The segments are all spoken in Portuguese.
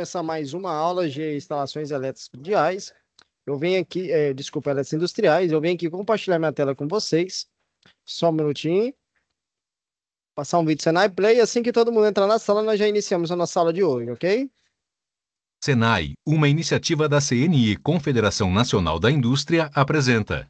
Começar mais uma aula de instalações elétricas mundiais. Eu venho aqui, elétricas industriais, eu venho aqui compartilhar minha tela com vocês. Só um minutinho. Passar um vídeo Senai Play, assim que todo mundo entrar na sala, nós já iniciamos a nossa aula de hoje, ok? Senai, uma iniciativa da CNI, Confederação Nacional da Indústria, apresenta.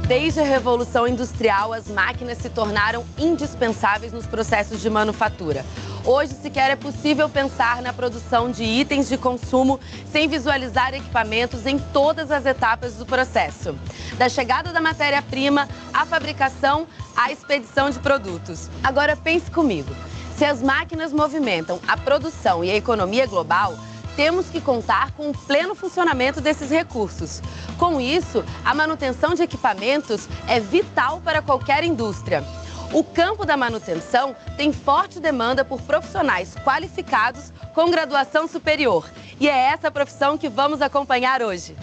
Desde a Revolução Industrial, as máquinas se tornaram indispensáveis nos processos de manufatura. Hoje, sequer é possível pensar na produção de itens de consumo sem visualizar equipamentos em todas as etapas do processo. Da chegada da matéria-prima, à fabricação, à expedição de produtos. Agora pense comigo, se as máquinas movimentam a produção e a economia global, temos que contar com o pleno funcionamento desses recursos. Com isso, a manutenção de equipamentos é vital para qualquer indústria. O campo da manutenção tem forte demanda por profissionais qualificados com graduação superior. E é essa profissão que vamos acompanhar hoje.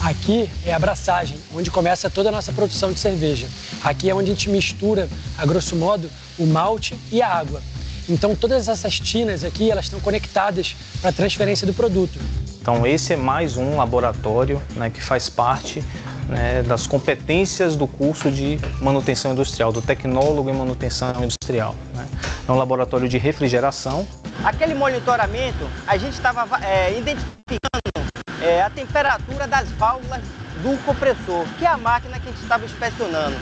Aqui é a braçagem, onde começa toda a nossa produção de cerveja. Aqui é onde a gente mistura, a grosso modo, o malte e a água. Então, todas essas tinas aqui, elas estão conectadas para a transferência do produto. Então, esse é mais um laboratório, né, que faz parte, né, das competências do curso de manutenção industrial, do tecnólogo em manutenção industrial, né? É um laboratório de refrigeração. Aquele monitoramento, a gente estava identificando a temperatura das válvulas do compressor, que é a máquina que a gente estava inspecionando.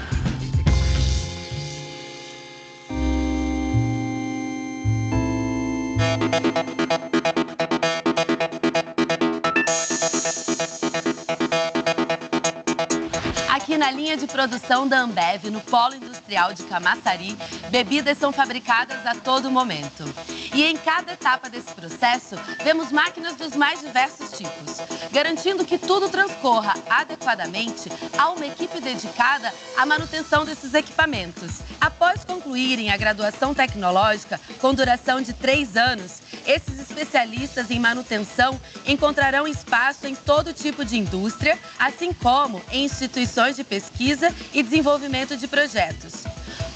Aqui na linha de produção da Ambev, no Polo Industrial de Camaçari, bebidas são fabricadas a todo momento. E em cada etapa desse processo, vemos máquinas dos mais diversos tipos, garantindo que tudo transcorra adequadamente, há uma equipe dedicada à manutenção desses equipamentos. Após concluírem a graduação tecnológica, com duração de 3 anos, esses especialistas em manutenção encontrarão espaço em todo tipo de indústria, assim como em instituições de pesquisa e desenvolvimento de projetos.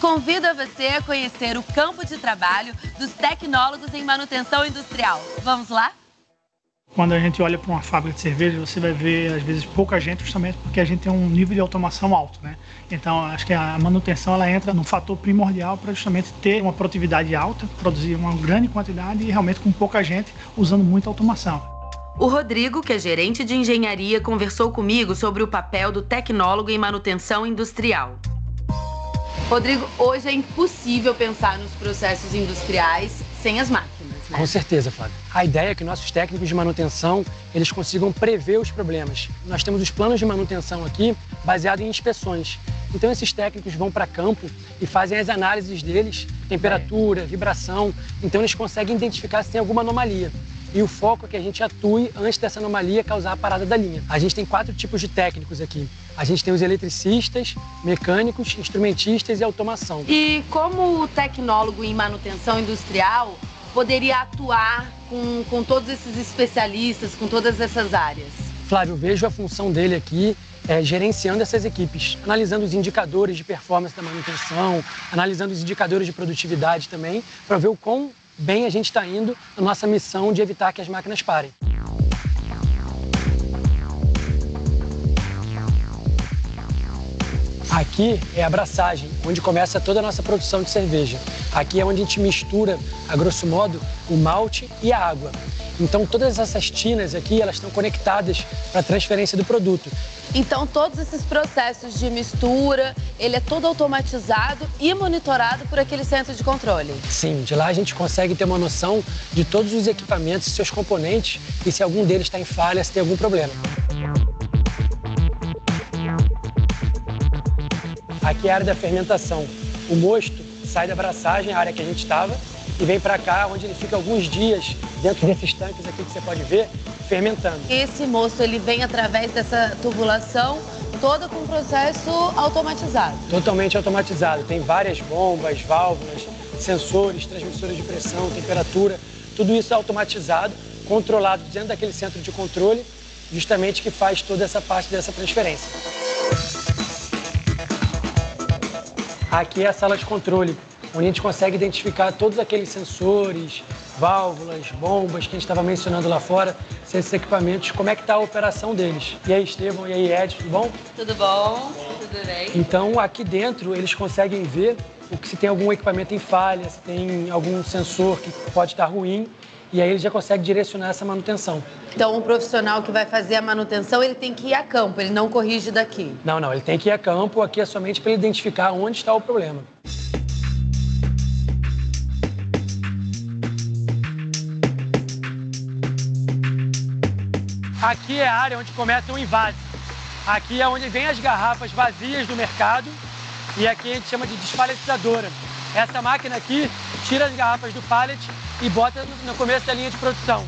Convido a você a conhecer o campo de trabalho dos tecnólogos em manutenção industrial. Vamos lá? Quando a gente olha para uma fábrica de cerveja, você vai ver, às vezes, pouca gente, justamente porque a gente tem um nível de automação alto, né? Então, acho que a manutenção, ela entra no fator primordial para justamente ter uma produtividade alta, produzir uma grande quantidade e realmente com pouca gente, usando muita automação. O Rodrigo, que é gerente de engenharia, conversou comigo sobre o papel do tecnólogo em manutenção industrial. Rodrigo, hoje é impossível pensar nos processos industriais sem as máquinas, né? Com certeza, Flávio. A ideia é que nossos técnicos de manutenção, eles consigam prever os problemas. Nós temos os planos de manutenção aqui baseados em inspeções. Então, esses técnicos vão para campo e fazem as análises deles, temperatura, vibração. Então, eles conseguem identificar se tem alguma anomalia. E o foco é que a gente atue antes dessa anomalia causar a parada da linha. A gente tem 4 tipos de técnicos aqui. A gente tem os eletricistas, mecânicos, instrumentistas e automação. E como o tecnólogo em manutenção industrial poderia atuar com todos esses especialistas, com todas essas áreas? Flávio, eu vejo a função dele aqui gerenciando essas equipes, analisando os indicadores de performance da manutenção, analisando os indicadores de produtividade também, para ver o quão bem a gente está indo na nossa missão de evitar que as máquinas parem. Aqui é a braçagem, onde começa toda a nossa produção de cerveja. Aqui é onde a gente mistura, a grosso modo, o malte e a água. Então todas essas tinas aqui, elas estão conectadas para a transferência do produto. Então todos esses processos de mistura, ele é todo automatizado e monitorado por aquele centro de controle? Sim, de lá a gente consegue ter uma noção de todos os equipamentos, seus componentes e se algum deles está em falha, se tem algum problema. Aqui é a área da fermentação. O mosto sai da abraçagem, a área que a gente estava, e vem para cá, onde ele fica alguns dias dentro desses tanques aqui que você pode ver, fermentando. Esse mosto, ele vem através dessa tubulação, toda com processo automatizado? Totalmente automatizado. Tem várias bombas, válvulas, sensores, transmissores de pressão, temperatura, tudo isso é automatizado, controlado dentro daquele centro de controle, justamente que faz toda essa parte dessa transferência. Aqui é a sala de controle, onde a gente consegue identificar todos aqueles sensores, válvulas, bombas que a gente estava mencionando lá fora, esses equipamentos, como é que está a operação deles. E aí, Estevão, e aí, Ed, tudo bom? Tudo bom, tudo bem. Então, aqui dentro, eles conseguem ver se tem algum equipamento em falha, se tem algum sensor que pode estar ruim, e aí ele já consegue direcionar essa manutenção. Então, o profissional que vai fazer a manutenção, ele tem que ir a campo, ele não corrige daqui? Não, ele tem que ir a campo, aqui é somente para ele identificar onde está o problema. Aqui é a área onde começa o invase. Aqui é onde vem as garrafas vazias do mercado e aqui a gente chama de despaletizadora. Essa máquina aqui tira as garrafas do pallet e bota no começo da linha de produção.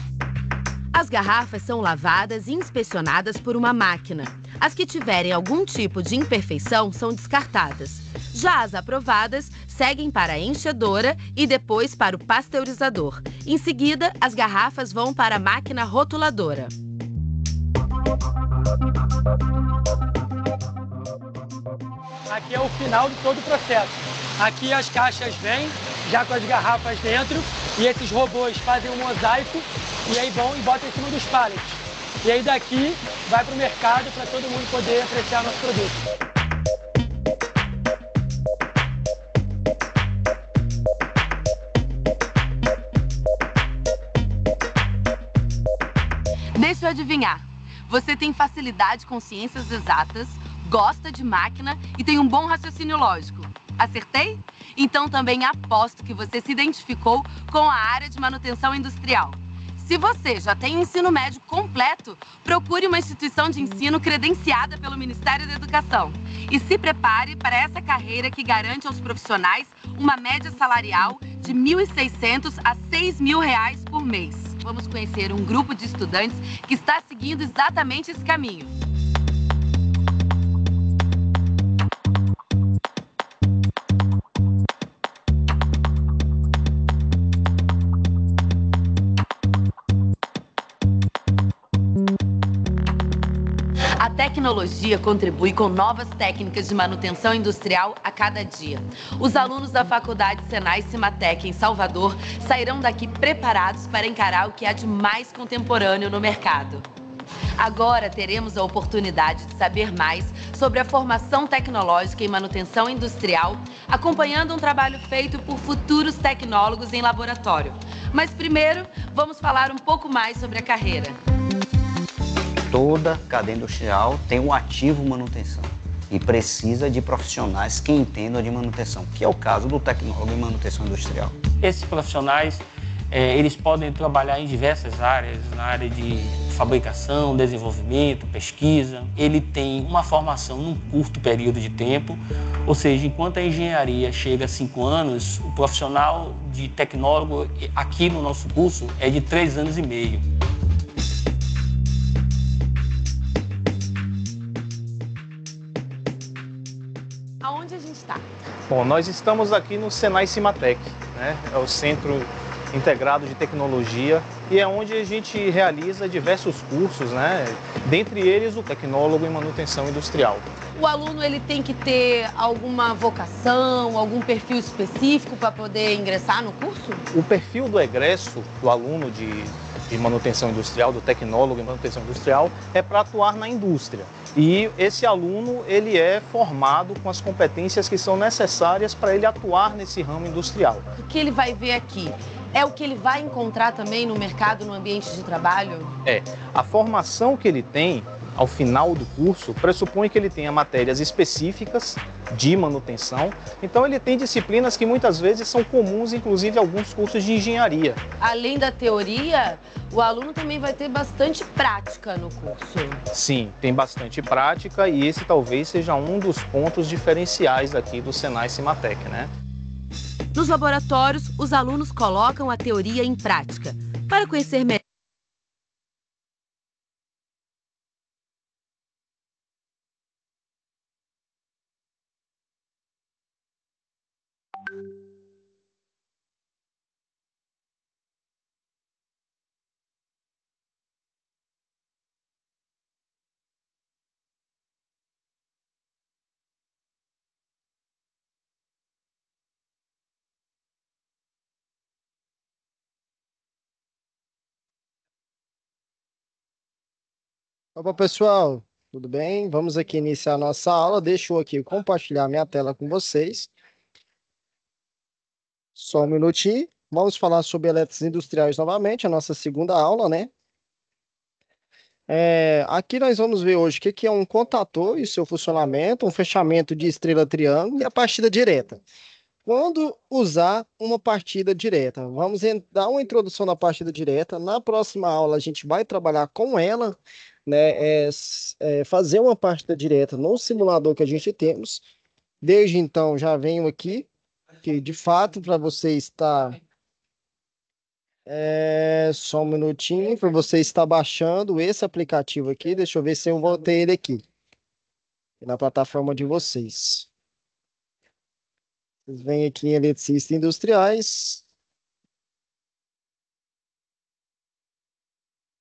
As garrafas são lavadas e inspecionadas por uma máquina. As que tiverem algum tipo de imperfeição são descartadas. Já as aprovadas seguem para a enchedora e depois para o pasteurizador. Em seguida, as garrafas vão para a máquina rotuladora. Aqui é o final de todo o processo. Aqui as caixas vêm, já com as garrafas dentro, e esses robôs fazem um mosaico, e aí vão e botam em cima dos pallets. E aí daqui vai para o mercado para todo mundo poder apreciar nosso produto. Deixa eu adivinhar. Você tem facilidade com ciências exatas, gosta de máquina e tem um bom raciocínio lógico. Acertei? Então também aposto que você se identificou com a área de manutenção industrial. Se você já tem o ensino médio completo, procure uma instituição de ensino credenciada pelo Ministério da Educação. E se prepare para essa carreira que garante aos profissionais uma média salarial de R$ 1.600 a R$ 6.000 por mês. Vamos conhecer um grupo de estudantes que está seguindo exatamente esse caminho. A tecnologia contribui com novas técnicas de manutenção industrial a cada dia. Os alunos da Faculdade Senai Cimatec, em Salvador, sairão daqui preparados para encarar o que há de mais contemporâneo no mercado. Agora teremos a oportunidade de saber mais sobre a formação tecnológica em manutenção industrial, acompanhando um trabalho feito por futuros tecnólogos em laboratório. Mas primeiro, vamos falar um pouco mais sobre a carreira. Toda cadeia industrial tem um ativo manutenção e precisa de profissionais que entendam de manutenção, que é o caso do tecnólogo em manutenção industrial. Esses profissionais, eles podem trabalhar em diversas áreas, na área de fabricação, desenvolvimento, pesquisa. Ele tem uma formação num curto período de tempo, ou seja, enquanto a engenharia chega a 5 anos, o profissional de tecnólogo aqui no nosso curso é de 3 anos e meio. Aonde a gente está? Bom, nós estamos aqui no Senai Cimatec, né? É o Centro Integrado de Tecnologia e é onde a gente realiza diversos cursos, né? Dentre eles o tecnólogo em manutenção industrial. O aluno ele tem que ter alguma vocação, algum perfil específico para poder ingressar no curso? O perfil do egresso do aluno de manutenção industrial, do tecnólogo em manutenção industrial, é para atuar na indústria. E esse aluno ele é formado com as competências que são necessárias para ele atuar nesse ramo industrial. O que ele vai ver aqui é o que ele vai encontrar também no mercado, no ambiente de trabalho? A formação que ele tem ao final do curso pressupõe que ele tenha matérias específicas de manutenção. Então ele tem disciplinas que muitas vezes são comuns, inclusive alguns cursos de engenharia. Além da teoria, o aluno também vai ter bastante prática no curso. Sim, tem bastante prática e esse talvez seja um dos pontos diferenciais aqui do Senai Cimatec, né? Nos laboratórios, os alunos colocam a teoria em prática. Para conhecer melhor Opa, pessoal, tudo bem? Vamos aqui iniciar a nossa aula. Deixa eu aqui compartilhar minha tela com vocês. Só um minutinho. Vamos falar sobre elétricos industriais novamente, a nossa segunda aula, né? Aqui nós vamos ver hoje o que é um contator e seu funcionamento, um fechamento de estrela triângulo e a partida direta. Quando usar uma partida direta? Vamos dar uma introdução na partida direta. Na próxima aula a gente vai trabalhar com ela, né? Fazer uma partida direta no simulador que a gente temos. Desde então já venho aqui, que de fato para você estar... só um minutinho, para você estar baixando esse aplicativo aqui. Deixa eu ver se eu vou ter ele aqui, na plataforma de vocês. Vocês vêm aqui em Eletricistas Industriais.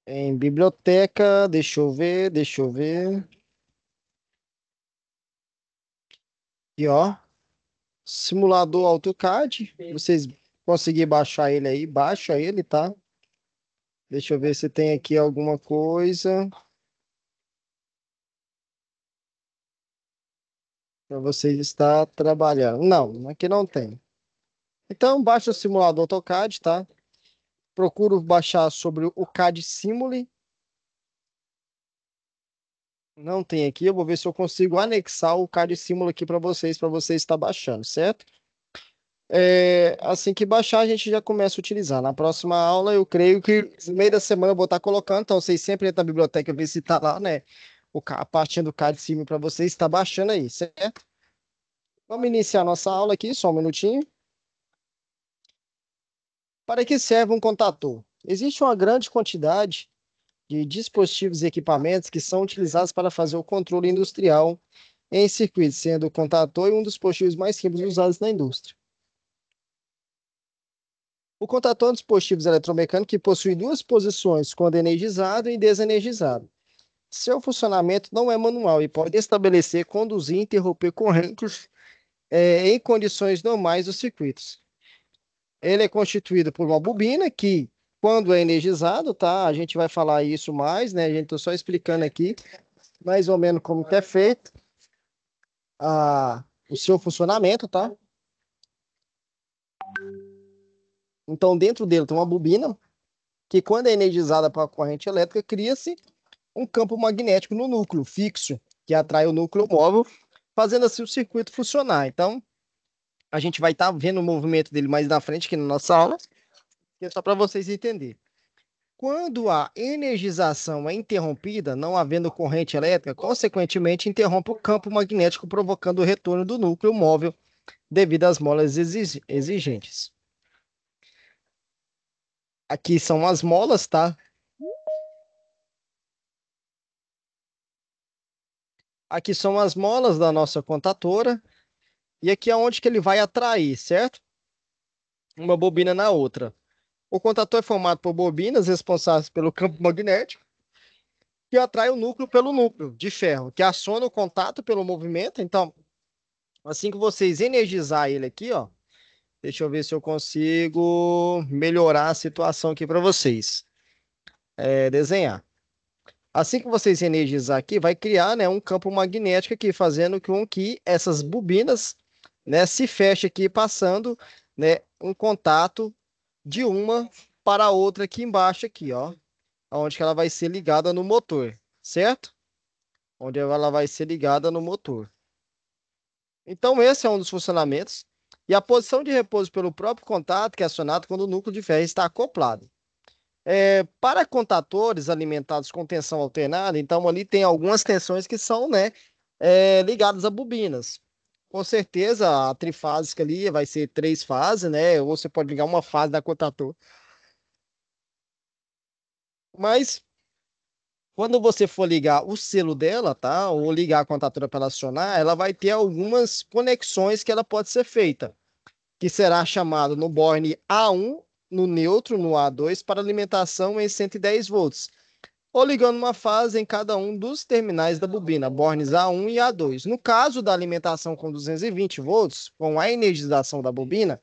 Em biblioteca, deixa eu ver. E ó, simulador AutoCAD. Vocês conseguirem baixar ele aí, baixa ele, tá? Deixa eu ver se tem aqui alguma coisa para vocês estar trabalhando. Não, aqui não tem. Então, baixa o simulador AutoCAD, tá? Procuro baixar sobre o CAD Simule. Não tem aqui, eu vou ver se eu consigo anexar o CAD Simule aqui para vocês estar baixando, certo? Assim que baixar, a gente já começa a utilizar. Na próxima aula, eu creio que no meio da semana eu vou estar colocando, então vocês sempre entram na biblioteca ver se está lá, né? A partir do CAD Simule para vocês está baixando aí, certo? Vamos iniciar nossa aula aqui, só um minutinho. Para que serve um contator? Existe uma grande quantidade de dispositivos e equipamentos que são utilizados para fazer o controle industrial em circuitos, sendo o contator um dos dispositivos mais simples usados na indústria. O contator é um dispositivo eletromecânico que possui duas posições, quando energizado e desenergizado. Seu funcionamento não é manual e pode estabelecer, conduzir e interromper correntes em condições normais dos circuitos. Ele é constituído por uma bobina que, quando é energizado, tá? A gente vai falar isso mais, né? A gente tá só explicando aqui mais ou menos como que é feito o seu funcionamento, tá? Então, dentro dele tem uma bobina que, quando é energizada para a corrente elétrica, cria-se um campo magnético no núcleo fixo, que atrai o núcleo móvel, fazendo assim o circuito funcionar. Então, a gente vai estar vendo o movimento dele mais na frente aqui na nossa aula, que é só para vocês entenderem. Quando a energização é interrompida, não havendo corrente elétrica, consequentemente interrompe o campo magnético, provocando o retorno do núcleo móvel devido às molas exigentes. Aqui são as molas, tá? Aqui são as molas da nossa contatora. E aqui é onde que ele vai atrair, certo? Uma bobina na outra. O contator é formado por bobinas responsáveis pelo campo magnético que atrai o núcleo pelo núcleo de ferro, que aciona o contato pelo movimento. Então, assim que vocês energizar ele aqui, ó, deixa eu ver se eu consigo melhorar a situação aqui para vocês. Desenhar. Assim que vocês energizar aqui, vai criar, né, um campo magnético aqui, fazendo com que essas bobinas, né, se fechem aqui, passando, né, um contato de uma para a outra aqui embaixo, aqui, ó. Onde que ela vai ser ligada no motor, certo? Onde ela vai ser ligada no motor. Então, esse é um dos funcionamentos. E a posição de repouso pelo próprio contato, que é acionado quando o núcleo de ferro está acoplado. Para contatores alimentados com tensão alternada, então ali tem algumas tensões que são, né, ligadas a bobinas. Com certeza, a trifásica ali vai ser 3 fases, né? Ou você pode ligar uma fase da contator. Mas quando você for ligar o selo dela, tá? Ou ligar a contatora para ela acionar, ela vai ter algumas conexões que ela pode ser feita, que será chamado no borne A1, no neutro, no A2, para alimentação em 110 volts, ou ligando uma fase em cada um dos terminais da bobina, bornes A1 e A2. No caso da alimentação com 220 volts, com a energização da bobina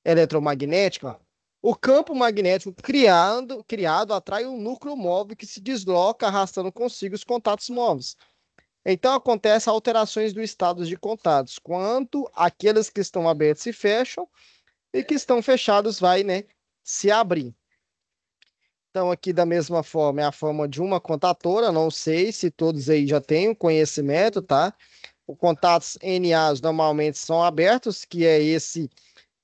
eletromagnética, o campo magnético criado atrai um núcleo móvel que se desloca, arrastando consigo os contatos móveis. Então, acontecem alterações do estado de contatos, quanto aqueles que estão abertos se fecham e que estão fechados vai, né, se abrir. Então, aqui da mesma forma, é a forma de uma contatora, não sei se todos aí já têm o conhecimento, tá? Os contatos NAs normalmente são abertos, que é esse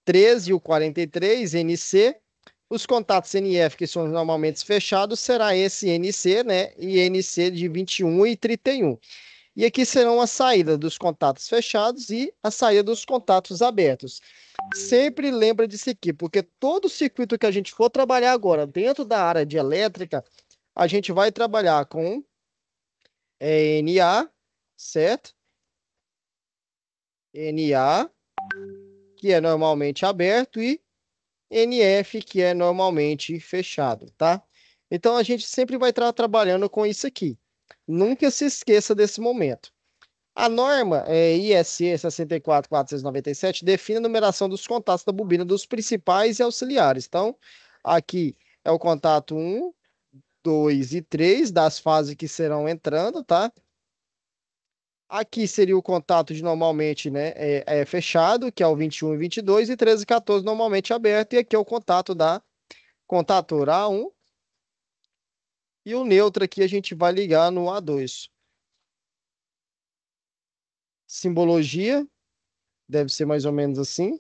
13 e o 43, NC. Os contatos NF, que são normalmente fechados, será esse NC, né? E NC de 21 e 31. E aqui serão a saída dos contatos fechados e a saída dos contatos abertos. Sempre lembra disso aqui, porque todo circuito que a gente for trabalhar agora dentro da área de elétrica, a gente vai trabalhar com NA, certo? NA, que é normalmente aberto, e NF, que é normalmente fechado, tá? Então, a gente sempre vai estar trabalhando com isso aqui. Nunca se esqueça desse momento. A norma ISE 64497 define a numeração dos contatos da bobina dos principais e auxiliares. Então, aqui é o contato 1, 2 e 3 das fases que serão entrando, tá? Aqui seria o contato de normalmente, né, fechado, que é o 21 e 22, e 13 e 14 normalmente aberto, e aqui é o contato da contatora A1. E o neutro aqui a gente vai ligar no A2. Simbologia deve ser mais ou menos assim,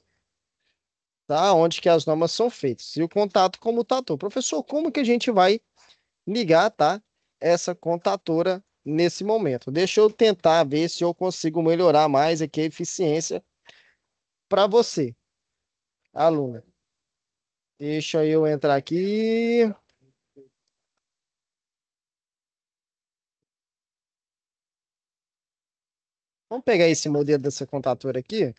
tá? Onde que as normas são feitas. E o contato comutator. Professor, como que a gente vai ligar, tá? Essa contatora nesse momento. Deixa eu tentar ver se eu consigo melhorar mais aqui a eficiência para você, aluna. Deixa eu entrar aqui. Vamos pegar esse modelo dessa contatora aqui.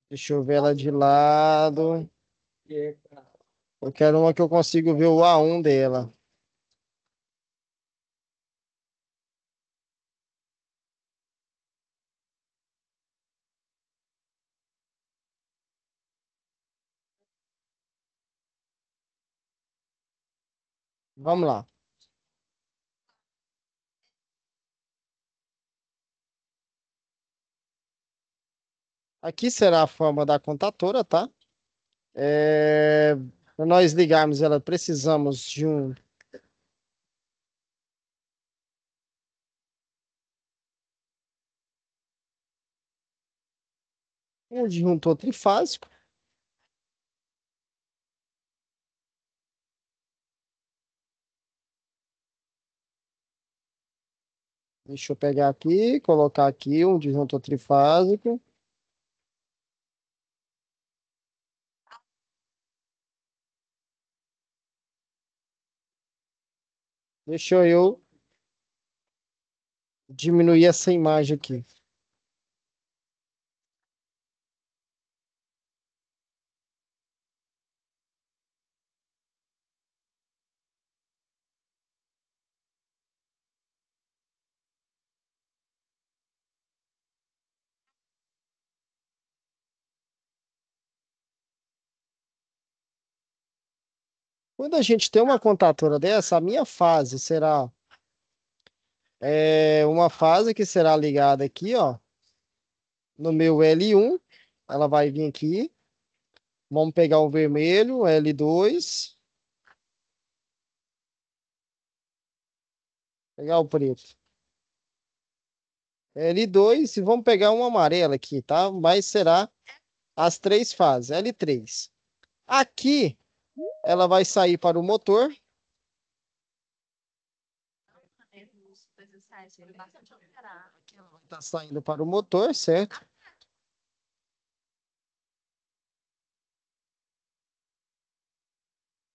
Deixa eu ver ela de lado. Eu quero uma que eu consigo ver o A1 dela. Vamos lá. Aqui será a forma da contatora, tá? Para nós ligarmos ela, precisamos de um disjuntor trifásico. Deixa eu pegar aqui, colocar aqui um disjuntor trifásico. Deixa eu diminuir essa imagem aqui. Quando a gente tem uma contatora dessa, a minha fase será uma fase que será ligada aqui, ó, no meu L1, ela vai vir aqui. Vamos pegar o vermelho, L2. Pegar o preto. L2 e vamos pegar um amarelo aqui, tá? Mas será as 3 fases, L3. Aqui, ela vai sair para o motor. Aqui ela vai estar saindo para o motor, certo?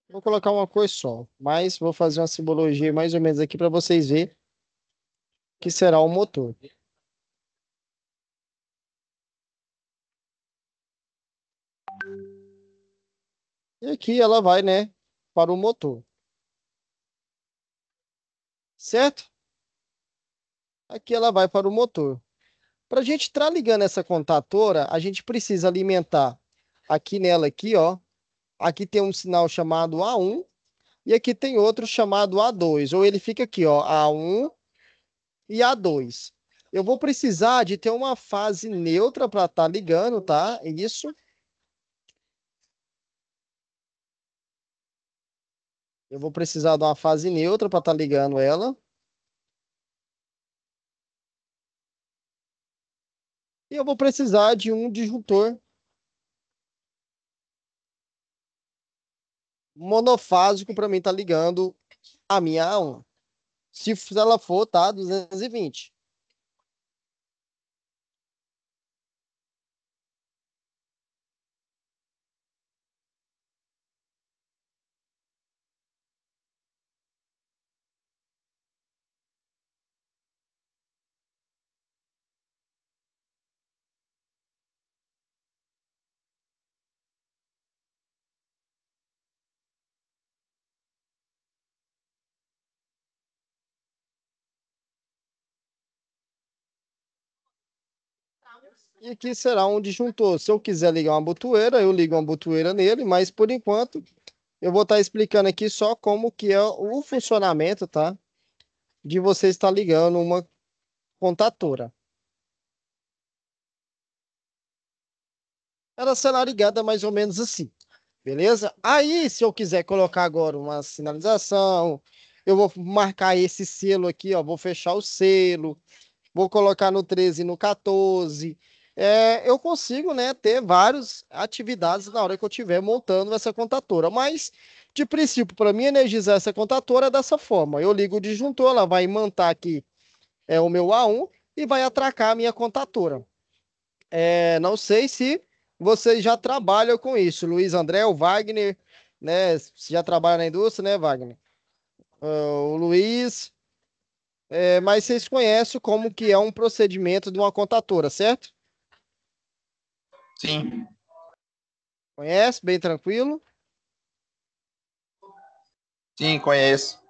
Vou colocar uma cor só, mas vou fazer uma simbologia mais ou menos aqui para vocês verem que será o motor. E aqui ela vai, né, para o motor. Certo? Aqui ela vai para o motor. Para a gente estar ligando essa contatora, a gente precisa alimentar aqui nela, aqui, ó. Aqui tem um sinal chamado A1 e aqui tem outro chamado A2. Ou ele fica aqui, ó, A1 e A2. Eu vou precisar de ter uma fase neutra para estar ligando, tá? Isso. Eu vou precisar de uma fase neutra para estar ligando ela. E eu vou precisar de um disjuntor monofásico para mim estar ligando a minha A1. Se ela for, tá? 220. E aqui será um disjuntor. Se eu quiser ligar uma botoeira, eu ligo uma botoeira nele, mas por enquanto eu vou estar explicando aqui só como que é o funcionamento, tá? De você estar ligando uma contatora. Ela será ligada mais ou menos assim, beleza? Aí, se eu quiser colocar agora uma sinalização, eu vou marcar esse selo aqui, ó, vou fechar o selo. Vou colocar no 13 e no 14. Eu consigo, né, ter várias atividades na hora que eu estiver montando essa contatora. Mas, de princípio, para mim energizar essa contatora é dessa forma. Eu ligo o disjuntor, ela vai imantar aqui o meu A1 e vai atracar a minha contatora. Não sei se vocês já trabalham com isso. Luiz André, o Wagner, né? Você já trabalha na indústria, né, Wagner? O Luiz... mas vocês conhecem como que é um procedimento de uma contatora, certo? Sim. Conhece? Bem tranquilo? Sim, conheço.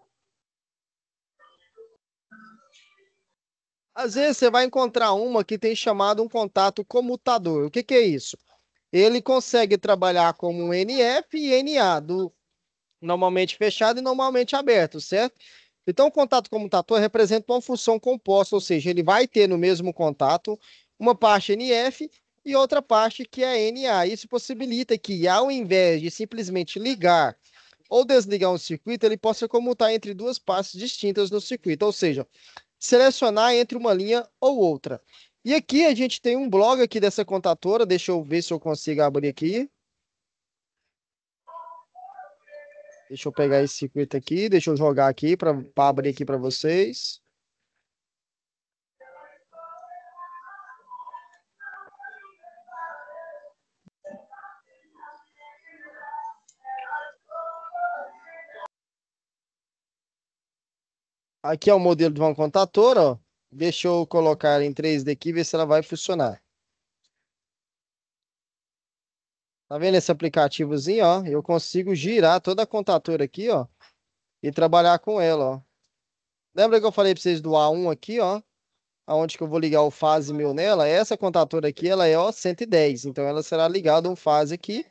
Às vezes você vai encontrar uma que tem chamado um contato comutador. O que que é isso? Ele consegue trabalhar como um NF e NA, normalmente fechado e normalmente aberto, certo? Então, o contato comutator representa uma função composta, ou seja, ele vai ter no mesmo contato uma parte NF e outra parte que é NA. Isso possibilita que, ao invés de simplesmente ligar ou desligar um circuito, ele possa comutar entre duas partes distintas no circuito, ou seja, selecionar entre uma linha ou outra. E aqui a gente tem um blog aqui dessa contatora, deixa eu ver se eu consigo abrir aqui. Deixa eu pegar esse circuito aqui, deixa eu jogar aqui para abrir aqui para vocês. Aqui é o modelo de uma contatora, ó. Deixa eu colocar em 3D aqui e ver se ela vai funcionar. Tá vendo esse aplicativozinho, ó? Eu consigo girar toda a contatora aqui, ó, e trabalhar com ela, ó. Lembra que eu falei para vocês do A1 aqui, ó? Aonde que eu vou ligar o fase meu nela? Essa contatora aqui, ela é, ó, 110. Então, ela será ligada um fase aqui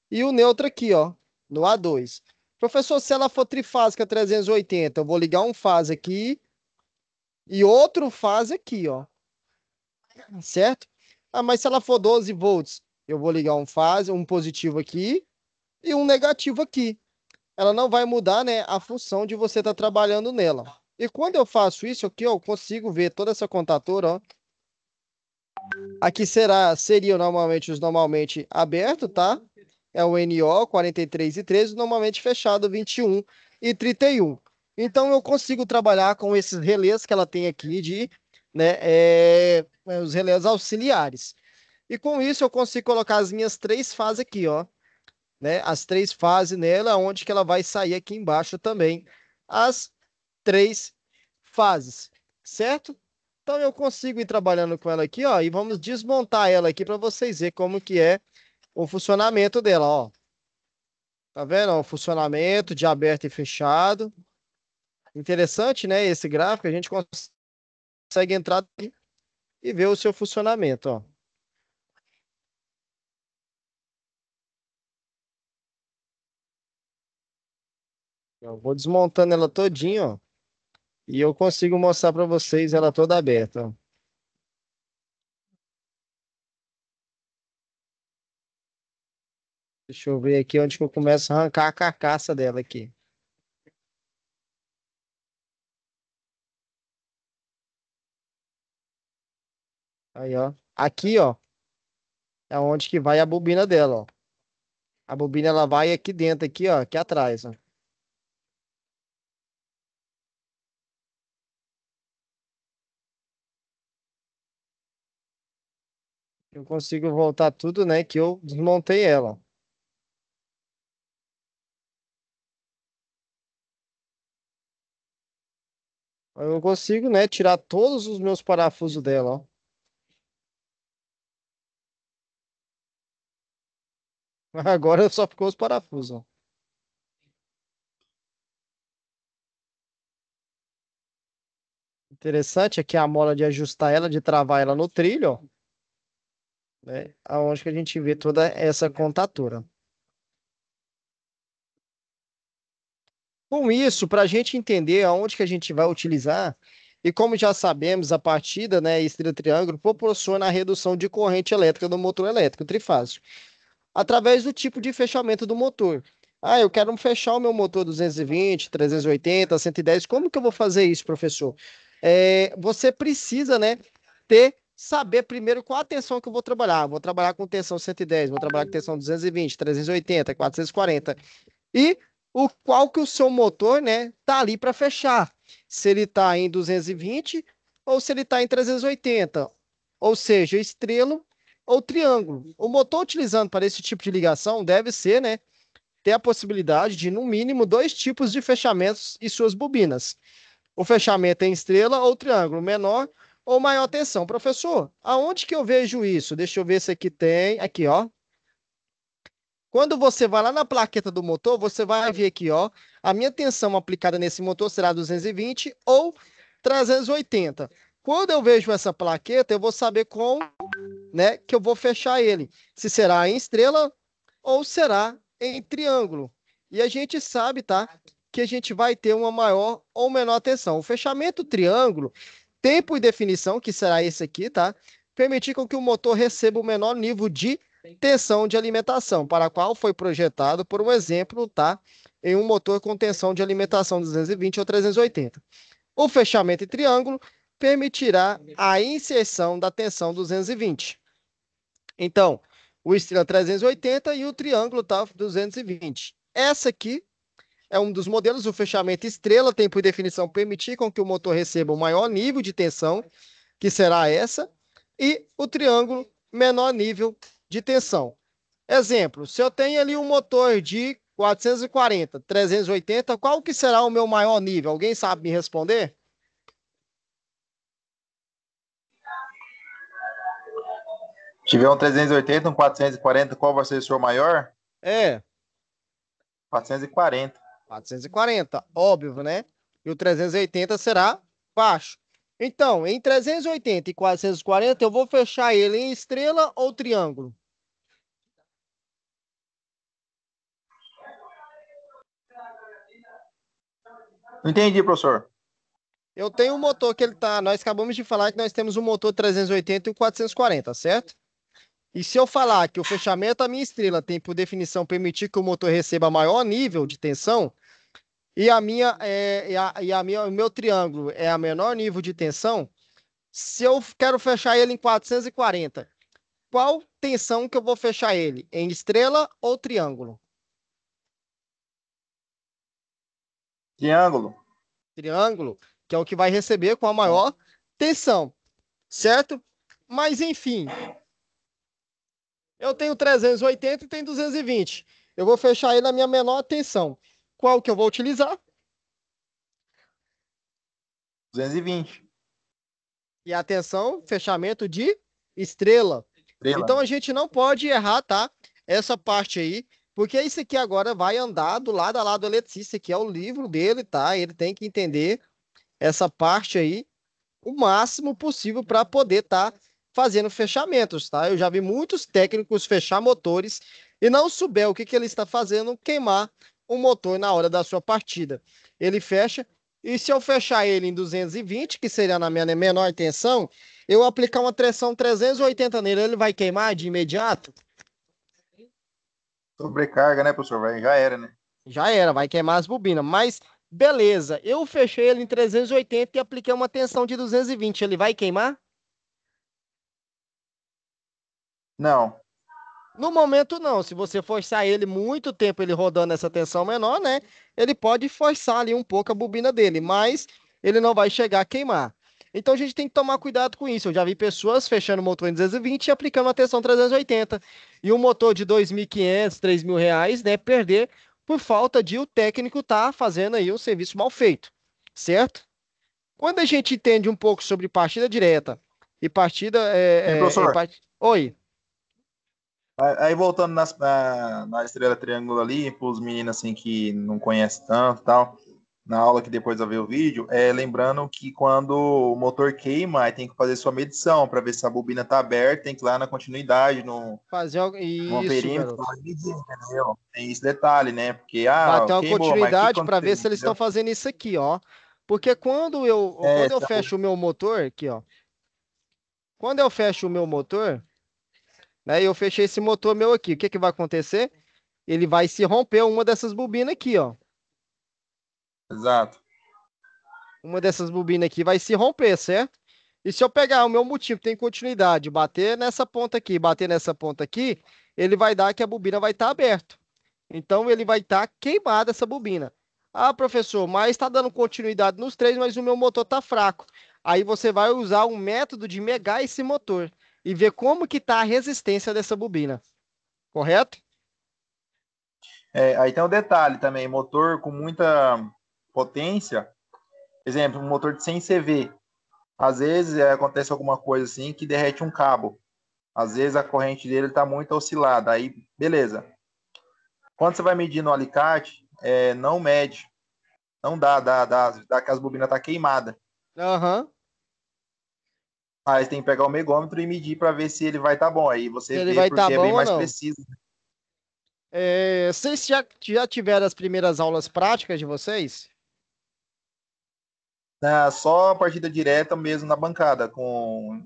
e o neutro aqui, ó, no A2. Professor, se ela for trifásica 380, eu vou ligar um fase aqui e outro fase aqui, ó. Certo? Ah, mas se ela for 12 volts, eu vou ligar um positivo aqui e um negativo aqui. Ela não vai mudar, né, a função de você estar trabalhando nela. E quando eu faço isso aqui, eu consigo ver toda essa contatora, ó. Aqui seria normalmente os normalmente aberto, tá? É o NO 43 e 13, normalmente fechado 21 e 31. Então eu consigo trabalhar com esses relés que ela tem aqui de, né, os relés auxiliares. E com isso eu consigo colocar as minhas 3 fases aqui, ó, né? As 3 fases nela, onde que ela vai sair aqui embaixo também as 3 fases, certo? Então eu consigo ir trabalhando com ela aqui, ó, e vamos desmontar ela aqui para vocês verem como que é o funcionamento dela, ó. Tá vendo? Ó, o funcionamento de aberto e fechado. Interessante, né? Esse gráfico, a gente consegue entrar aqui e ver o seu funcionamento, ó. Eu vou desmontando ela todinha, ó, e eu consigo mostrar para vocês ela toda aberta, ó. Deixa eu ver aqui onde que eu começo a arrancar a carcaça dela aqui. Aí, ó. Aqui, ó, é onde que vai a bobina dela, ó. A bobina ela vai aqui dentro, aqui, ó, aqui atrás, ó. Eu consigo voltar tudo, né, que eu desmontei ela. Eu consigo, né, tirar todos os meus parafusos dela, ó. Agora só ficou os parafusos, ó. Interessante aqui a mola de ajustar ela, de travar ela no trilho, ó, né, aonde que a gente vê toda essa contatura. Com isso, para a gente entender aonde que a gente vai utilizar, e como já sabemos, a partida, né, estrela triângulo proporciona a redução de corrente elétrica do motor elétrico trifásico, através do tipo de fechamento do motor. Ah, eu quero fechar o meu motor 220, 380, 110. Como que eu vou fazer isso, professor? Você precisa, né, saber primeiro qual a tensão que eu vou trabalhar. Vou trabalhar com tensão 110, vou trabalhar com tensão 220, 380, 440. E qual que o seu motor, né, tá ali para fechar. Se ele tá em 220 ou se ele tá em 380. Ou seja, estrelo ou triângulo. O motor utilizando para esse tipo de ligação deve ser, né, ter a possibilidade de, no mínimo, 2 tipos de fechamentos e suas bobinas. O fechamento em estrela ou triângulo, menor ou maior tensão. Professor, aonde que eu vejo isso? Deixa eu ver se aqui tem. Aqui, ó. Quando você vai lá na plaqueta do motor, você vai ver aqui, ó, a minha tensão aplicada nesse motor será 220 ou 380. Quando eu vejo essa plaqueta, eu vou saber como, né, que eu vou fechar ele. Se será em estrela ou será em triângulo. E a gente sabe, tá, que a gente vai ter uma maior ou menor tensão. O fechamento triângulo, tempo e definição, que será esse aqui, tá, permitir com que o motor receba o menor nível de tensão de alimentação, para a qual foi projetado por um exemplo, tá, em um motor com tensão de alimentação 220 ou 380. O fechamento em triângulo permitirá a inserção da tensão 220. Então, o estrela 380 e o triângulo tá 220. Essa aqui é um dos modelos. O fechamento estrela tem por definição permitir com que o motor receba o maior nível de tensão, que será essa, e o triângulo, menor nível de tensão. Exemplo, se eu tenho ali um motor de 440, 380, qual que será o meu maior nível? Alguém sabe me responder? Se tiver um 380, um 440, qual vai ser o seu maior? 440. 440, óbvio, né? E o 380 será baixo. Então, em 380 e 440, eu vou fechar ele em estrela ou triângulo? Não entendi, professor. Eu tenho um motor que ele tá. Nós acabamos de falar que nós temos um motor 380 e um 440, certo? E se eu falar que o fechamento da minha estrela tem por definição permitir que o motor receba maior nível de tensão, e o meu triângulo é a menor nível de tensão, se eu quero fechar ele em 440, qual tensão que eu vou fechar ele? Em estrela ou triângulo? Triângulo. Triângulo, que é o que vai receber com a maior tensão, certo? Mas, enfim, eu tenho 380 e tenho 220. Eu vou fechar ele na minha menor tensão. Qual que eu vou utilizar? 220. E a tensão, fechamento de estrela. Então a gente não pode errar, tá? Essa parte aí, porque isso aqui agora vai andar do lado a lado do eletricista, que é o livro dele, tá? Ele tem que entender essa parte aí o máximo possível para poder estar fazendo fechamentos, tá? Eu já vi muitos técnicos fechar motores e não souber o que ele está fazendo, queimar o motor na hora da sua partida. Ele fecha, e se eu fechar ele em 220, que seria na minha menor tensão, eu aplicar uma tensão 380 nele, ele vai queimar de imediato? Sobrecarga, né, professor? Já era, né? Já era, vai queimar as bobinas. Mas, beleza, eu fechei ele em 380 e apliquei uma tensão de 220. Ele vai queimar? Não. No momento, não. Se você forçar ele muito tempo, ele rodando essa tensão menor, né? Ele pode forçar ali um pouco a bobina dele, mas ele não vai chegar a queimar. Então a gente tem que tomar cuidado com isso. Eu já vi pessoas fechando o motor em 220 e aplicando a tensão 380. E um motor de 2.500, 3.000 reais, né? Perder por falta de o técnico estar fazendo aí um serviço mal feito, certo? Quando a gente entende um pouco sobre partida direta e partida... professor. Oi. Aí voltando na estrela triângulo ali, para os meninos assim que não conhecem tanto e tal, na aula que depois vai ver o vídeo, lembrando que quando o motor queima, aí tem que fazer sua medição para ver se a bobina está aberta, tem que ir lá na continuidade, no perímetro, medir, entendeu? Tem esse detalhe, né? Porque, bater uma queimou, continuidade para ver se eles estão fazendo isso aqui, ó. Porque quando eu fecho o meu motor, aqui, ó. Quando eu fecho o meu motor, né, eu fechei esse motor meu aqui, o que vai acontecer? Ele vai se romper uma dessas bobinas aqui, ó. Exato. Uma dessas bobinas aqui vai se romper, certo? E se eu pegar o meu motivo que tem continuidade, bater nessa ponta aqui, bater nessa ponta aqui, ele vai dar que a bobina vai estar aberta. Então ele vai estar queimada essa bobina. Ah, professor, mas está dando continuidade nos três, mas o meu motor está fraco. Aí você vai usar um método de megar esse motor e ver como que está a resistência dessa bobina. Correto? Aí tem um detalhe também, motor com muita potência, exemplo, um motor de 100 CV, às vezes acontece alguma coisa assim que derrete um cabo, às vezes a corrente dele está muito oscilada, aí beleza. Quando você vai medir no alicate, não mede, não dá que as bobinas tá queimada. Aham. Aí você tem que pegar o megômetro e medir para ver se ele vai estar bom, aí você ele vê vai porque bom é bem mais não. preciso. Vocês já tiveram as primeiras aulas práticas de vocês? Só a partida direta mesmo na bancada, com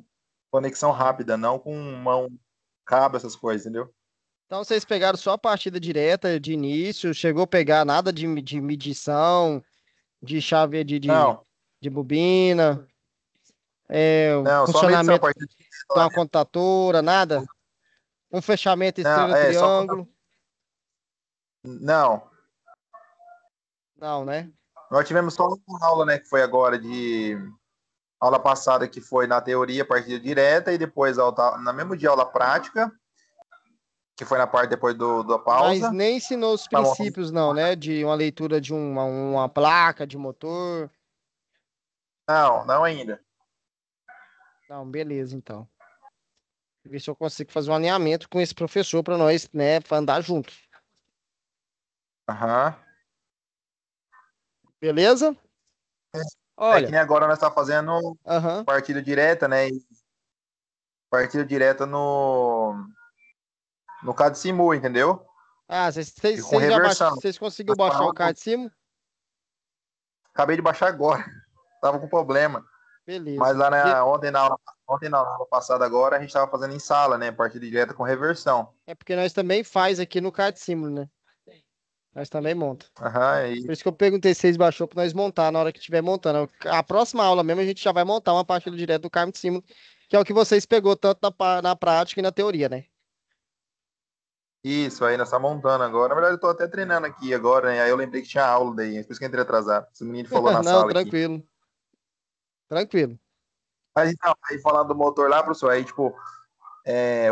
conexão rápida, não com mão, cabo, essas coisas, entendeu? Então vocês pegaram só a partida direta de início, chegou a pegar nada de medição, de chave de bobina, não, funcionamento só a de uma contatora, nada? Um fechamento estrela-triângulo? Não. Não, né? Nós tivemos só uma aula, né, que foi agora de aula passada, que foi na teoria, partida direta, e depois na mesmo dia aula prática, que foi na parte depois da pausa. Mas nem ensinou os princípios, não, né? De uma leitura de uma placa de motor. Não ainda. Não, beleza, então. Ver se eu consigo fazer um alinhamento com esse professor para nós, né, pra andar juntos. Aham. Beleza? Olha. Que nem agora nós estamos fazendo partida direta, né? Partida direta no CAD-Simu, entendeu? Vocês conseguiram baixar o CAD-Simu? Acabei de baixar agora. Tava com problema. Beleza. Mas lá ontem na aula passada agora, a gente estava fazendo em sala, né? Partida direta com reversão. É porque nós também faz aqui no Kart Simulator, né? Nós também monta. Por isso que eu perguntei se vocês baixou para nós montar na hora que estiver montando. A próxima aula mesmo a gente já vai montar uma partida direta do Kart Simulator, que é o que vocês pegou tanto na prática e na teoria, né? Isso, aí nós estamos montando agora. Na verdade, eu tô até treinando aqui agora, né? Aí eu lembrei que tinha aula daí, por isso que eu entrei atrasado. Esse menino falou na Não, sala tranquilo. aqui. Tranquilo. Mas então, aí falando do motor lá, professor, aí tipo,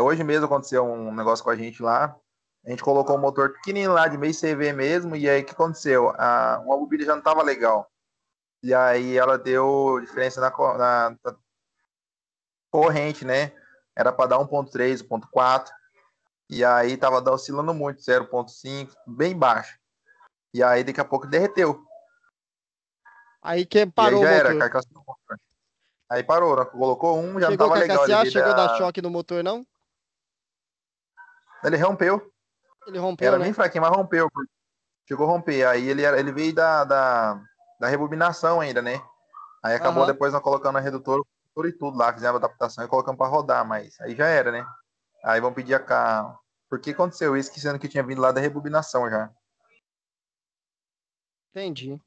hoje mesmo aconteceu um negócio com a gente lá. A gente colocou um motor pequenininho lá, de meio CV mesmo, e aí o que aconteceu? Uma bobina já não estava legal. E aí ela deu diferença na corrente, né? Era para dar 1.3, 1.4. E aí tava oscilando muito, 0.5, bem baixo. E aí daqui a pouco derreteu. Aí que parou e aí já o era, motor. carcaçou o motor. Aí parou, né? Colocou um, já Chegou não tava legal. Chegou a dar choque no motor, não? Ele rompeu. Ele rompeu, Era né? bem fraquinho, mas rompeu. Chegou a romper. Aí ele veio da rebobinação ainda, né? Aí acabou depois nós colocando a redutor e tudo lá, fizemos a adaptação e colocamos para rodar, mas aí já era, né? Aí vão pedir por que aconteceu isso, sendo que tinha vindo lá da rebobinação já. Entendi.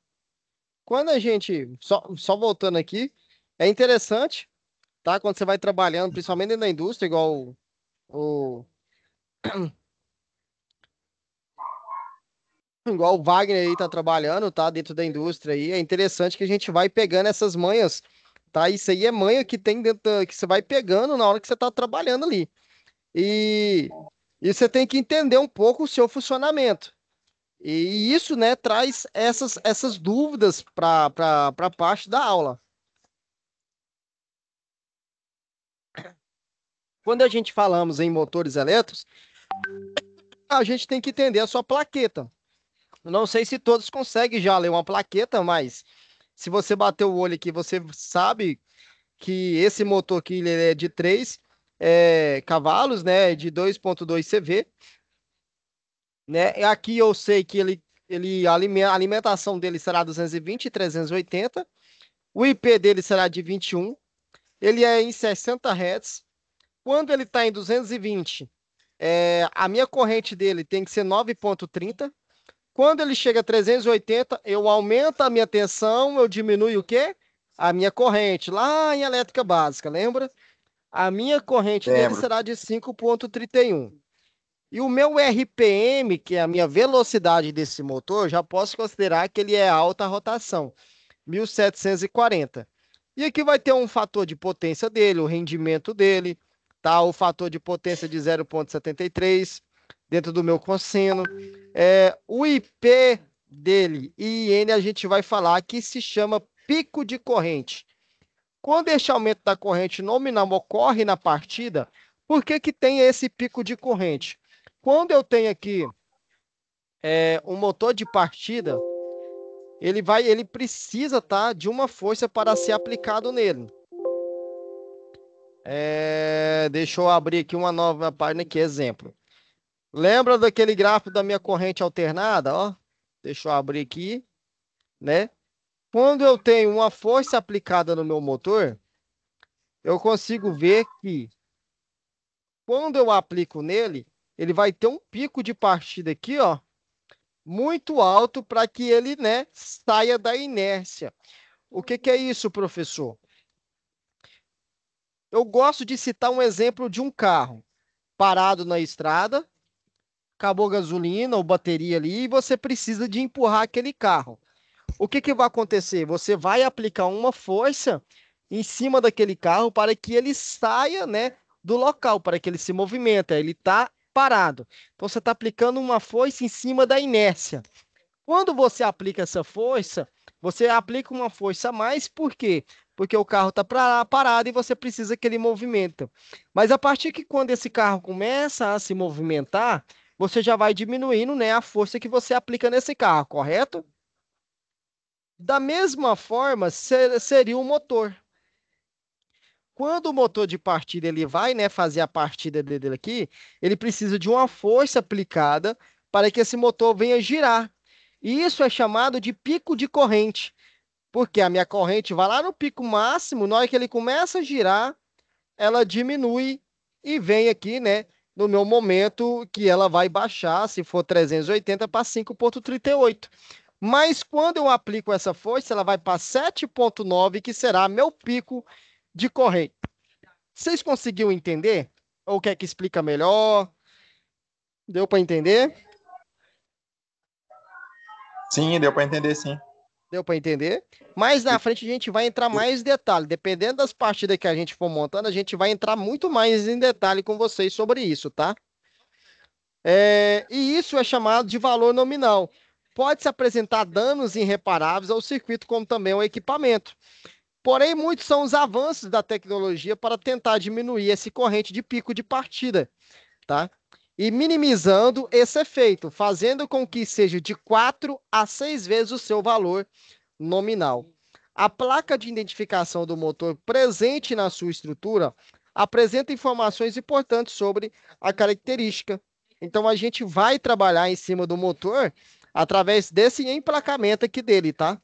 Quando a gente, só voltando aqui, é interessante, tá? Quando você vai trabalhando, principalmente dentro da indústria, igual igual o Wagner aí tá trabalhando, tá? Dentro da indústria aí, é interessante que a gente vai pegando essas manhas, tá? Isso aí é manha que tem que você vai pegando na hora que você tá trabalhando ali. E você tem que entender um pouco o seu funcionamento. E isso, né, traz essas dúvidas para a parte da aula. Quando a gente falamos em motores elétricos, a gente tem que entender a sua plaqueta. Não sei se todos conseguem já ler uma plaqueta, mas se você bater o olho aqui, você sabe que esse motor aqui ele é de 3 cavalos, né, de 2.2 CV. Né? E aqui eu sei que a alimentação dele será 220 e 380. O IP dele será de 21. Ele é em 60 Hz. Quando ele está em 220, a minha corrente dele tem que ser 9.30. Quando ele chega a 380, eu aumento a minha tensão, eu diminuo o quê? A minha corrente, lá em elétrica básica, lembra? A minha corrente dele será de 5.31. E o meu RPM, que é a minha velocidade desse motor, já posso considerar que ele é alta rotação, 1740. E aqui vai ter um fator de potência dele, o rendimento dele, tá? O fator de potência de 0.73 dentro do meu cosseno. O IP dele, IN, a gente vai falar que se chama pico de corrente. Quando este aumento da corrente nominal ocorre na partida, por que que tem esse pico de corrente? Quando eu tenho aqui um motor de partida, ele precisa, tá, de uma força para ser aplicado nele. Deixa eu abrir aqui uma nova página aqui, exemplo. Lembra daquele gráfico da minha corrente alternada? Ó, deixa eu abrir aqui, né? Quando eu tenho uma força aplicada no meu motor, eu consigo ver que quando eu aplico nele, ele vai ter um pico de partida aqui, ó, muito alto para que ele, né, saia da inércia. O que que é isso, professor? Eu gosto de citar um exemplo de um carro parado na estrada, acabou a gasolina ou bateria ali e você precisa de empurrar aquele carro. O que que vai acontecer? Você vai aplicar uma força em cima daquele carro para que ele saia, né, do local, para que ele se movimente. Ele está parado. Então você está aplicando uma força em cima da inércia. Quando você aplica essa força, você aplica uma força a mais, por quê? Porque o carro está parado e você precisa que ele movimente. Mas a partir que quando esse carro começa a se movimentar, você já vai diminuindo, né, a força que você aplica nesse carro, correto? Da mesma forma, seria o motor. Quando o motor de partida ele vai, né, fazer a partida dele aqui, ele precisa de uma força aplicada para que esse motor venha girar. E isso é chamado de pico de corrente. Porque a minha corrente vai lá no pico máximo, na hora que ele começa a girar, ela diminui e vem aqui, né, no meu momento que ela vai baixar, se for 380, para 5,38. Mas quando eu aplico essa força, ela vai para 7,9, que será meu pico de corrente. Vocês conseguiram entender? Ou quer que explica melhor? Deu para entender? Sim, deu para entender, sim. Deu para entender? Mais na frente a gente vai entrar mais em detalhe. Dependendo das partidas que a gente for montando, a gente vai entrar muito mais em detalhe com vocês sobre isso, tá? E isso é chamado de valor nominal. Pode-se apresentar danos irreparáveis ao circuito, como também ao equipamento. Porém, muitos são os avanços da tecnologia para tentar diminuir esse corrente de pico de partida, tá? E minimizando esse efeito, fazendo com que seja de 4 a 6 vezes o seu valor nominal. A placa de identificação do motor presente na sua estrutura apresenta informações importantes sobre a característica. Então, a gente vai trabalhar em cima do motor através desse emplacamento aqui dele, tá?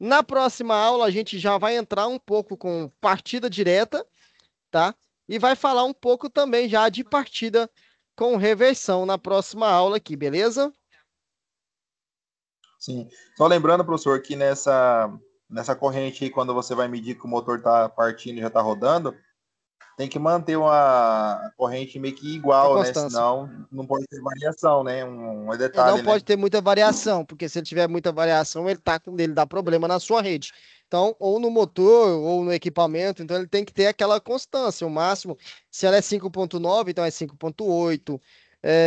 Na próxima aula, a gente já vai entrar um pouco com partida direta, tá? E vai falar um pouco também já de partida com reversão na próxima aula aqui, beleza? Sim. Só lembrando, professor, que nessa corrente aí, quando você vai medir que o motor está partindo e já está rodando, tem que manter uma corrente meio que igual, né? Senão não pode ter variação, né? Um detalhe, não pode ter muita variação, porque se ele tiver muita variação, ele dá problema na sua rede. Então, ou no motor, ou no equipamento, então ele tem que ter aquela constância, o máximo. Se ela é 5,9, então é 5,8,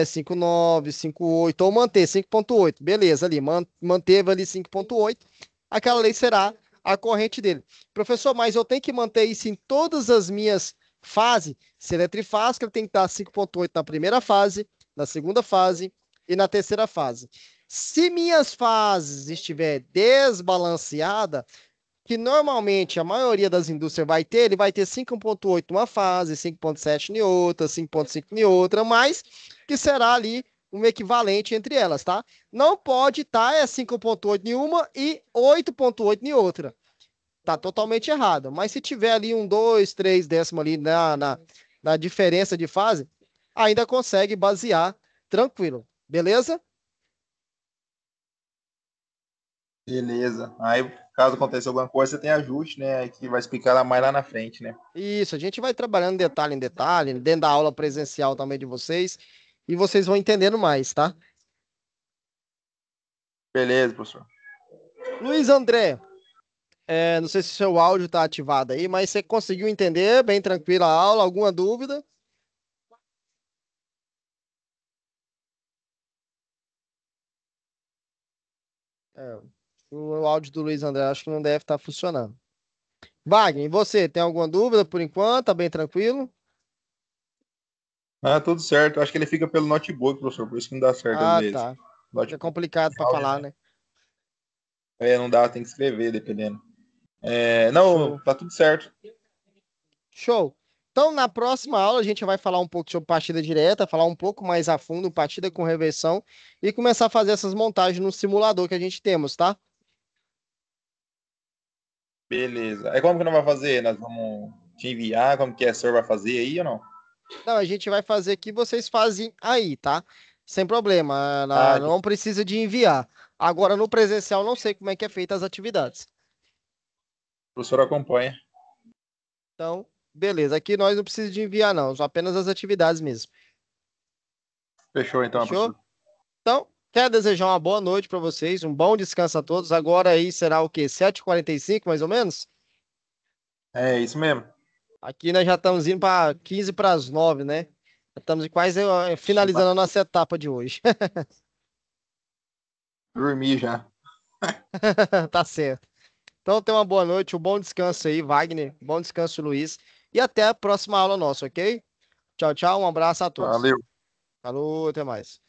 5,9, 5,8, ou manter 5,8, beleza, ali, manteve ali 5,8, aquela lei será a corrente dele. Professor, mas eu tenho que manter isso em todas as minhas fases? Se ele é trifásico, ele tem que estar 5,8 na primeira fase, na segunda fase e na terceira fase. Se minhas fases estiver desbalanceada, que normalmente a maioria das indústrias vai ter, ele vai ter 5,8 em uma fase, 5,7 em outra, 5,5 em outra, mas que será ali um equivalente entre elas, tá? Não pode estar 5,8 em uma e 8,8 em outra. Tá totalmente errado. Mas se tiver ali 2, 3 décimos ali na diferença de fase, ainda consegue basear tranquilo. Beleza? Beleza. Aí, caso aconteça alguma coisa, você tem ajuste, né? Que vai explicar mais lá na frente, né? Isso, a gente vai trabalhando detalhe em detalhe, dentro da aula presencial também de vocês, e vocês vão entendendo mais, tá? Beleza, professor. Luiz André, não sei se o seu áudio está ativado aí, mas você conseguiu entender bem tranquila a aula? Alguma dúvida? O áudio do Luiz André acho que não deve estar funcionando. Wagner, e você, tem alguma dúvida por enquanto? Tá bem tranquilo? Tudo certo. Acho que ele fica pelo notebook, professor, por isso que não dá certo às vezes. Tá. É complicado para falar, né? Não dá, tem que escrever, dependendo. Não, tá tudo certo. Show. Então, na próxima aula, a gente vai falar um pouco sobre partida direta, falar um pouco mais a fundo, partida com reversão, e começar a fazer essas montagens no simulador que a gente temos, tá? Beleza. Aí como que nós vamos fazer? Nós vamos te enviar? Como que o senhor vai fazer aí ou não? Não, a gente vai fazer aqui, vocês fazem aí, tá? Sem problema, não precisa de enviar. Agora, no presencial, não sei como é que é feita as atividades. O professor acompanha. Então, beleza. Aqui nós não precisamos de enviar, não. Só apenas as atividades mesmo. Fechou, então, Fechou? professor. Então, quero desejar uma boa noite para vocês, um bom descanso a todos. Agora aí será o quê? 7h45, mais ou menos? É, isso mesmo. Aqui nós já estamos indo para 15 para as 9, né? Já estamos quase finalizando a nossa etapa de hoje. Dormi já. Tá certo. Então, tenha uma boa noite, um bom descanso aí, Wagner. Bom descanso, Luiz. E até a próxima aula nossa, ok? Tchau, tchau. Um abraço a todos. Valeu. Falou, até mais.